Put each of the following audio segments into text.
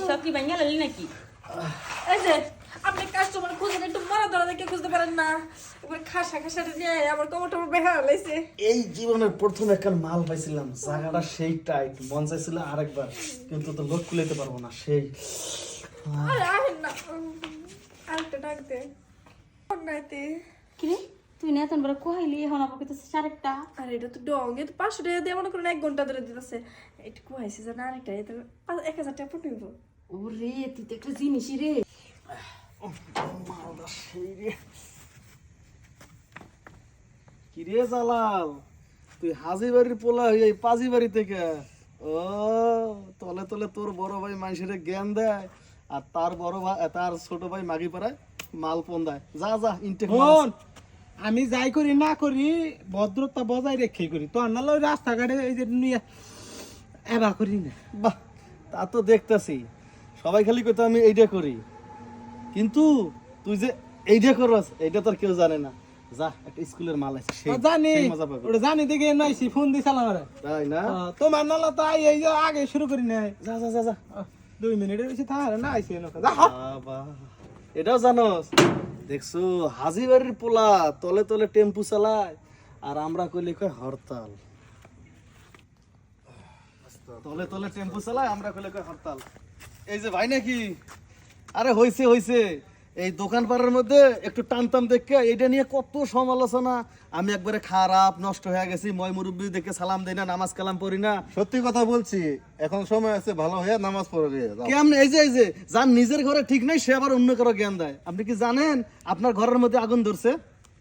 সব কি ভাঙা লালি নাকি? এই যে আপনি কাস্টমার খুঁজেন একটু মারা ধরা দেখে খুঁজতে পারেন না, এবার খাসা খাসাটা নিয়ে আমার কমর টমর বেহা লাইছে। এই জীবনের প্রথম একটা মাল পাইছিলাম, জায়গাটা সেই টাইট, মন চাইছিল আরেকবার, কিন্তু তো লোক কুলাইতে পারবো না। সেই আরে আহেন না, আরেকটা ডাক দে নাইতে। কি রে তুই না এতন বড় কইলি এখন আবার কইতেছিস আরেকটা? আরে এটা তো ডং, এ তো 500 টাকা দিয়ে মনে করেন 1 ঘন্টা ধরে দিতেছে। একটু কুয়াইছে যে না আরেকটা এটা 1000 টাকা পড়ে নিব। ওরে তুই তো একটা জিনিসই রে। মালটা সেই রে। কি রে জালাল, তুই হাজি বাড়ির পোলা হয়ে এই পাজি বাড়ি থেকে? ও তলে তলে তোর বড় ভাই মানুষের জ্ঞান দেয়, আর তার বড় ভাই তার ছোট ভাই মাগি পাড়ায় মাল পন দেয়। যা যা ইনটেক শোন, আমি যাই করি না করি ভদ্রতা বজায় রেখে করি, তো নাহলে ওই রাস্তাঘাটে এই যে নিয়ে এবা করি না। বাহ, তা তো দেখতেছি সবাই খালি কইতো আমি এইটা করি, কিন্তু তুই যে এইটা করস এইটা তোর কেউ জানে না। যা একটা স্কুলের মাল আছে, সেই জানি সেই মজা পাবি। ওটা জানি দেখে নাইছি ফোন দিছিলাম আমারে। তাই না? তোমার নালা তাই এই যে আগে শুরু করি নাই, যা যা যা যা 2 মিনিটের বেশি থাকার না আইসি যা। বাবা, এটাও জানোস? দেখছো হাজি বাড়ির পোলা তলে তলে টেম্পু চালায়, আর আমরা কইলে কয় হরতাল। তলে তলে টেম্পু চালায়, আমরা কইলে কয় হরতাল। এই যে ভাই নাকি? আরে হইছে হইছে, এই দোকান পাড়ার মধ্যে একটু টানতাম দেখে এটা নিয়ে কত সমালোচনা। আমি একবারে খারাপ নষ্ট হয়ে গেছি, ময় মুরব্বী দেখে সালাম দেই না, নামাজ কালাম পড়ি না। সত্যি কথা বলছি, এখন সময় আছে ভালো হয়ে নামাজ পড়বে। কেমন এই যে যার নিজের ঘরে ঠিক নাই সে আবার অন্য কারো জ্ঞান দেয়। আপনি কি জানেন আপনার ঘরের মধ্যে আগুন ধরছে?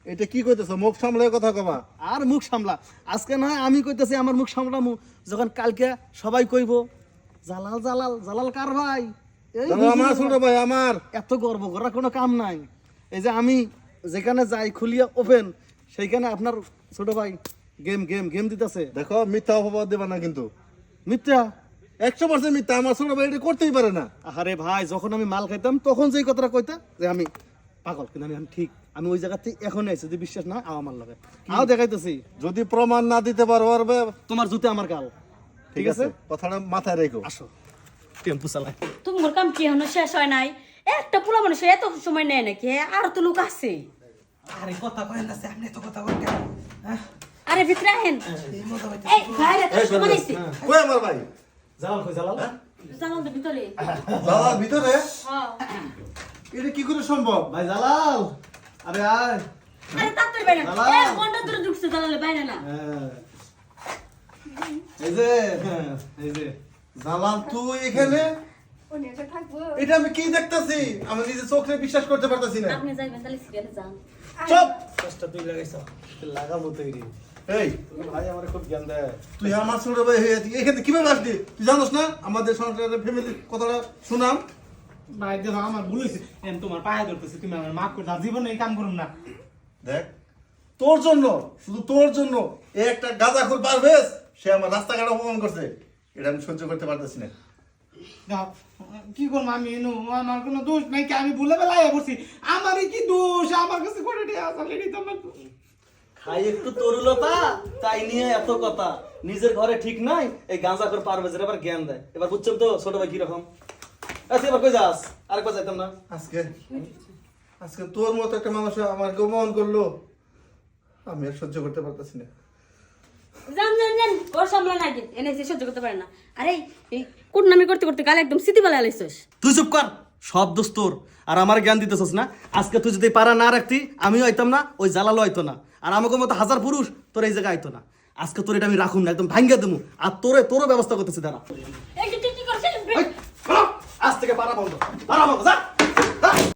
এটা কি কইতেছ? মুখ সামলে কথা কবা। আর মুখ সামলা, আজকে নয় আমি কইতেছি আমার মুখ সামলামু, যখন কালকে সবাই কইব জালাল জালাল জালাল কার ভাই? এই আমার ছোট ভাই আমার। এত গর্ব করার কোনো কাম নাই। এই যে আমি যেখানে যাই খুলিয়া ওপেন, সেইখানে আপনার ছোট ভাই গেম গেম গেম দিতেছে। দেখো, মিথ্যা অপবাদ দেবা না কিন্তু। মিথ্যা 100% মিথ্যা। আমার ছোট ভাই এটা করতেই পারে না। আরে ভাই, যখন আমি মাল খাইতাম তখন যেই কথাটা কইতা যে আমি পাগল, কিন্তু আমি ঠিক আমি ওই জায়গা থেকে এখন আইছি। যদি বিশ্বাস না আমার লাগে আও দেখাইতেছি, যদি প্রমাণ না দিতে পারবে তোমার জুতে আমার গাল। ঠিক আছে, কথাটা মাথায় রেখো। আসো টেম্পু চালাই। তোমার কাম কি এখনো শেষ হয় নাই? একটা পোলা মানুষ এত সময় নেয় নাকি? আর তো লোক আছে। আরে কথা কয় না, সামনে তো কথা কই কেন? আরে ভিতরে আহেন। এই ভাই এত সময় নাইছে। কই আমার ভাই? জালাল কই জালাল? জানাল তো ভিতরে। দাদা ভিতরে? হ্যাঁ। এটা কি করে সম্ভব? ভাই জালাল, আরে আয়। আরে তাড়াতাড়ি বাইরে। জালাল। এক ঘন্টা ধরে ঢুকছে জানালে বাইরে না। হ্যাঁ। এই যে এই যে জালাল তুই এখানে? উনি এসে থাকবো। এটা আমি কি দেখতাছি? আমি নিজে চোখে বিশ্বাস করতে পারতাছি না। আপনি যাইবেন তাহলে সিরিয়ালে যান। চুপ! কষ্ট তুই লাগাইছো, লাগাবো তৈরি। এই, ভাই আমার খুব জ্ঞান দেয়। তুই আমার ছোট ভাই হয়ে আছিস, এখানে কিভাবে আসলি? তুই জানোস না আমাদের সংসারের ফ্যামিলির কথাটা শুনাম? ভাই দেখো আমার ভুল হয়েছে, আমি তোমার পায়ে ধরতেছি, তুমি আমার মাফ করে দাও, জীবনে এই কাম করুম না। দেখ, তোর জন্য, শুধু তোর জন্য এই একটা গাঁজাখোর পারভেজ সে আমার রাস্তাঘাট অপমান করছে, এটা আমি সহ্য করতে পারতেছি না। দাও, কি করবো আমি? আমার কোনো দোষ নাই, কি আমি ভুলে বেলায় বসছি? আমারই কি দোষ? আমার কাছে করে দিয়ে আসলে খাই একটু তরুলতা, তাই নিয়ে এত কথা। নিজের ঘরে ঠিক নাই, এই গাঁজা করে পারবে যে আবার জ্ঞান দেয়। এবার বুঝছেন তো ছোট ভাই কিরকম? আচ্ছা এবার কই যাস? আরেকবার যাইতাম না। আজকে আজকে তোর মতো একটা মানুষ আমাকে অপমান করলো, আমি আর সহ্য করতে পারতেছি না। যান যান যান, ওর সামলা নাই দিন, এনে এসে সহ্য করতে পারে না। আরে এই কুটনামি করতে করতে গালে একদম সিটি বালা লাইছস। তুই চুপ কর, সব দোষ তোর। আর আমার জ্ঞান দিতেছস না। আজকে তুই যদি পারা না রাখতি, আমিও আইতাম না, ওই জালালও আইতো না, আর আমাকে মতো হাজার পুরুষ তোর এই জায়গায় আইতো না। আজকে তোর এটা আমি রাখুন না, একদম ভাঙ্গা দেবো। আর তোরও ব্যবস্থা করতেছি দাঁড়া। এই যে তুই কি করছিস? আজ থেকে পারা বন্ধ, যা।